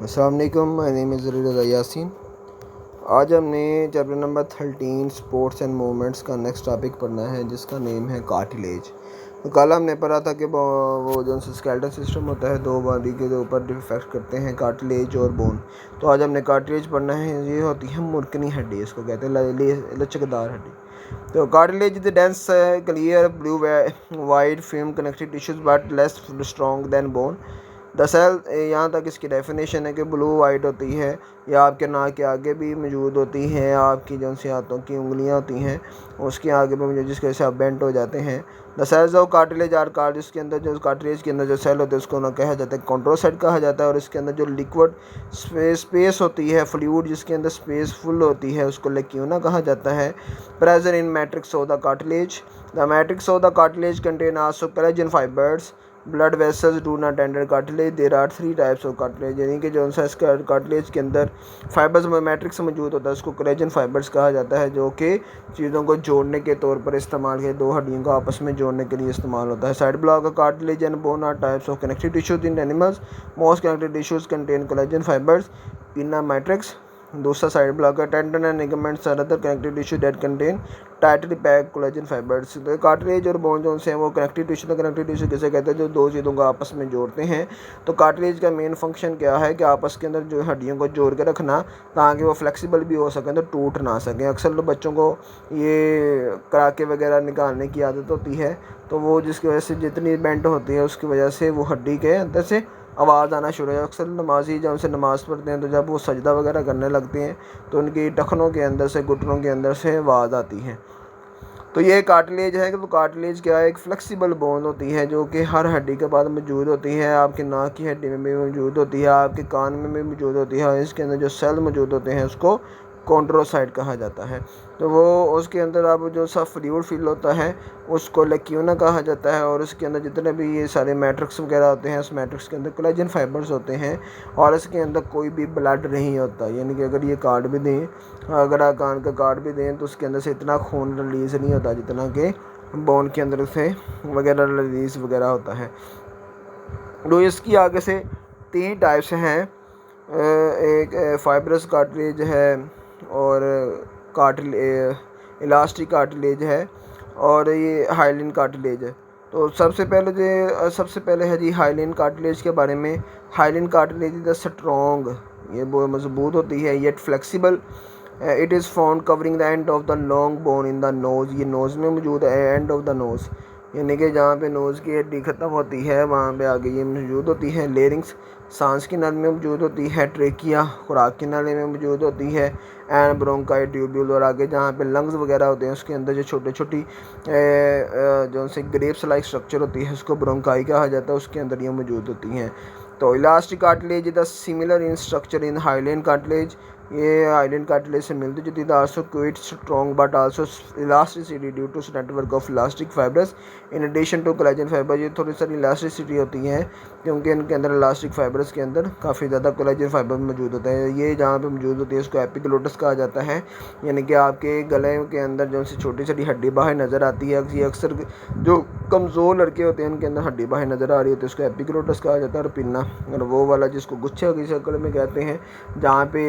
अस्सलाम वालेकुम, my name is रज़ा यासीन। आज हमने chapter number 13 sports and movements का नेक्स्ट टॉपिक पढ़ना है, जिसका नेम है कार्टिलेज। तो कल हमने पढ़ा था कि वो जो स्केलेटल सिस्टम होता है दो बॉडी के ऊपर इफेक्ट करते हैं, कार्टिलेज और बोन। तो आज हमने कार्टिलेज पढ़ना है। ये होती है मुर्कनी हड्डी, इसको कहते हैं लचकदार हड्डी। तो cartilage is dense clear blue white film connective tissues but less strong than bone. The cell, यहाँ तक इसकी डेफिनेशन है कि ब्लू वाइट होती है, या आपके नाक के आगे भी मौजूद होती हैं, आपकी जो सी हाथों की उंगलियाँ होती हैं उसके आगे भी मौजूद, जिसकी वजह से आप बेंट हो जाते हैं। The cells of cartilage are card, जिसके अंदर जो कार्टिलेज के अंदर जो सेल होते हैं उसको ना कहा जाता है कॉन्ट्रोसाइट कहा जाता है, और इसके अंदर जो लिक्विड स्पेस होती है, फ्लूइड जिसके अंदर स्पेस फुल होती है, उसको लेक्यूना कहा जाता है। Present in matrix of the cartilage. The matrix of the cartilage contain also collagen fibres, blood vessels do not enter cartilage. There are 3 types of cartilage, यानी कि जो सा इसका कार्टिलेज के अंदर फाइबर्स में मैट्रिक्स मौजूद होता है उसको कोलेजन फाइबर्स कहा जाता है, जो कि चीज़ों को जोड़ने के तौर पर इस्तेमाल किया, दो हड्डियों को आपस में जोड़ने के लिए इस्तेमाल होता है। Side block of cartilage and bone are types of connective tissues in animals. Most connective tissues contain collagen fibres, पिना मैट्रिक्स। दूसरा साइड ब्लॉक है tendon and ligaments are other connective tissue that contain tightly packed collagen fibres. तो cartilage और bone जो हैं वो connective tissue, तो connective tissue किसे कहते हैं, जो दो चीज़ों को आपस में जोड़ते हैं। तो कार्टिलेज का मेन फंक्शन क्या है कि आपस के अंदर जो हड्डियों को जोड़ के रखना, ताकि वो फ्लेक्सिबल भी हो सकें, तो टूट ना सकें। अक्सर लोग बच्चों को ये कराके वगैरह निकालने की आदत होती है, तो वो जिसकी वजह से जितनी बेंट होती है उसकी वजह से वो हड्डी के अंदर से आवाज़ आना शुरू हो। अक्सर नमाजी जब उनसे नमाज़ पढ़ते हैं तो जब वो सजदा वगैरह करने लगते हैं तो उनकी टखनों के अंदर से, घुटनों के अंदर से आवाज़ आती है। तो ये कार्टिलेज है। तो कार्टिलेज क्या है, एक फ्लेक्सिबल बोन होती है जो कि हर हड्डी के बाद मौजूद होती है। आपके नाक की हड्डी में भी मौजूद होती है, आपके कान में भी मौजूद होती है। इसके अंदर जो सेल मौजूद होते हैं उसको कॉन्ड्रोसाइट कहा जाता है। तो वो उसके अंदर अब जो सा फ्लूइड फिल होता है उसको लेक्यूना कहा जाता है, और उसके अंदर जितने भी ये सारे मैट्रिक्स वगैरह होते हैं उस मैट्रिक्स के अंदर कोलेजन फाइबर्स होते हैं, और इसके अंदर कोई भी ब्लड नहीं होता। यानी कि अगर ये कार्ड भी दें, अगर आप कान का कार्ड भी दें तो उसके अंदर से इतना खून रिलीज़ नहीं होता जितना कि बोन के अंदर से वगैरह रिलीज़ वगैरह होता है। तो इसकी आगे से 3 टाइप्स हैं। एक फाइब्रस कार्टिलेज है, और इलास्टिक कार्टिलेज है, और ये हाइलिन कार्टिलेज है। तो सबसे पहले है जी हाइलिन कार्टिलेज के बारे में। Hyaline cartilage is the strong, ये बहुत मजबूत होती है, yet flexible. It is found covering the end of the long bone in the nose. ये नोज़ में मौजूद है, एंड ऑफ द नोज़, यानी कि जहाँ पे नोज़ की हड्डी ख़त्म होती है वहाँ पे आगे ये मौजूद होती है। लेरिंग्स, सांस की नली में मौजूद होती है। ट्रेकिया, खुराक की नाली में मौजूद होती है। एंड ब्रोंकाई ट्यूब्यूल, और आगे जहाँ पे लंग्स वगैरह होते हैं उसके अंदर जो छोटी छोटी जो से ग्रेप्स लाइक स्ट्रक्चर होती है उसको ब्रोंकाई कहा जाता है, उसके अंदर ये मौजूद होती हैं। तो elastic cartilage is the similar in structure in hyaline cartilage. ये हाइलिन कार्टिलेज से मिलती जुलती है। Also quite strong but also elasticity due to network of elastic fibres in addition to collagen fibre. ये थोड़ी सारी इलास्टिसिटी होती है क्योंकि इनके अंदर इलास्टिक फाइबर्स के अंदर काफ़ी ज़्यादा कोलेजन फाइबर मौजूद होता है। ये जहाँ पे मौजूद होती है उसको एपिग्लोटिस कहा जाता है, यानी कि आपके गले के अंदर जो सी छोटी छोटी हड्डी बाहर नज़र आती है। ये अक्सर जो कमज़ोर लड़के होते हैं उनके अंदर हड्डी बाहर नज़र आ रही होती है, उसको एपिग्लोटिस कहा जाता है। और पिन्ना, और वो वाला जिसको गुच्छे की शक्ल में कहते हैं, जहाँ पे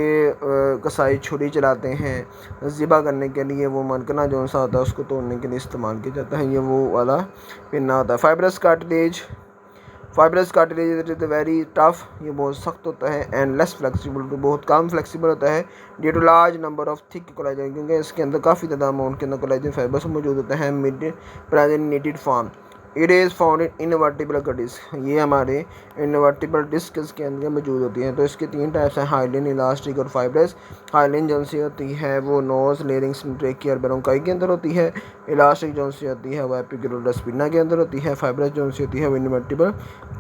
कसाई छुरी चलाते हैं ज़िबा करने के लिए, वो मनकना जो सा होता है उसको तोड़ने के लिए इस्तेमाल किया जाता है, ये वो वाला पिन्ना होता है। Fibrous cartilage is very tough, ये बहुत सख्त होता है। एंड लेस फ्लेक्सिबल, तो बहुत कम फ्लेक्सिबल होता है। Due to large number of thick collagen, क्योंकि इसके अंदर काफ़ी ज़्यादा अमाउंट के अंदर कोलेजन फाइबर्स मौजूद होते हैं। Mid presented form. It is found in intervertebral disc, ये हमारे इनवर्टिबल डिस्क के अंदर मौजूद होती हैं। तो इसके 3 टाइप्स हैं, हाइलिन, इलास्टिक और फाइब्रस। हाइलिन जो सी होती है वो नोज, लेरिंग्स, ट्रेकिया और ब्रोंकाई के अंदर होती है। इलास्टिक जो सी होती है वो एपिग्लोटिस पिन्ना के अंदर होती है। फाइब्रस जो सी होती है वो इनवर्टिबल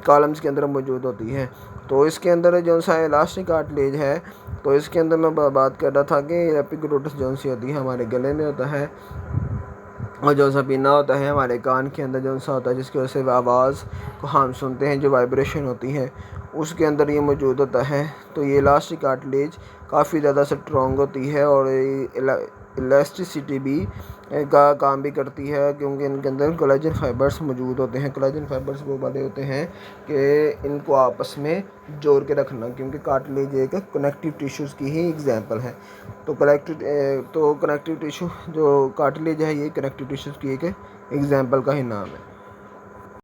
कॉलम्स के अंदर मौजूद होती है। तो इसके अंदर जो सा इलास्टिक कार्टिलेज है, तो इसके अंदर मैं बात कर रहा था कि एपिग्लोटिस जो सी होती है हमारे गले में होता है, और जो सा पिन्ना होता है हमारे कान के अंदर जो सा होता है, जिसकी वजह से आवाज़ को हम सुनते हैं, जो वाइब्रेशन होती है उसके अंदर ये मौजूद होता है। तो ये इलास्टिक कार्टिलेज काफ़ी ज़्यादा स्ट्रॉन्ग होती है, और इलास्टिसिटी भी का काम भी करती है, क्योंकि इनके अंदर कोलेजन फाइबर्स मौजूद होते हैं। कोलेजन फाइबर्स वो वाले होते हैं कि इनको आपस में जोड़ के रखना, क्योंकि कार्टिलेज एक कनेक्टिव टिश्यूज़ की ही एग्जांपल है। तो कनेक्टिव टिश्यू जो कार्टिलेज है ये कनेक्टिव टिश्यूज़ की एक एग्जांपल का ही नाम है।